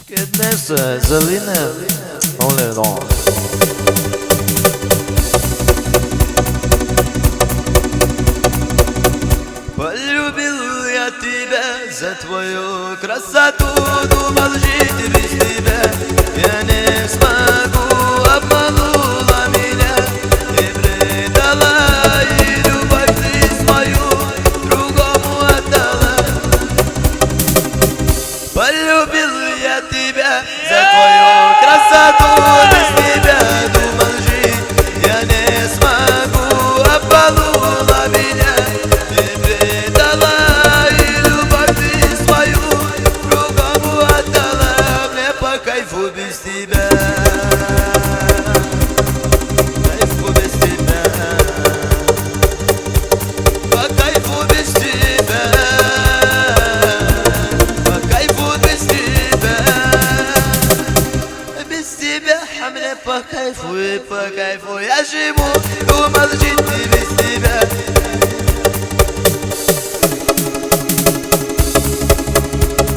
Goodness, Zelina, only long. Полюбил я тебя за твою красоту, думал жить без тебя я не смогу. Обманула меня и предала, и любовь ты свою другому отдала. Полюбил я тебя за твою красоту, без тебя думал жить я не смогу. Обманула меня и предала, и любовь ты свою другому отдала. Мне по кайфу без тебя, кайфу без тебя, по кайфу без тебя, по кайфу без тебя, без тебя. А мне по кайфу и по кайфу я живу, думал жить и без тебя.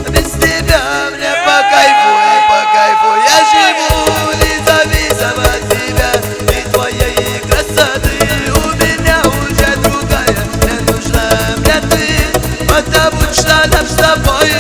Без тебя мне по кайфу и по кайфу я живу, независимо от тебя и твоей красоты. У меня уже другая, не нужна мне ты, потому что нам с тобой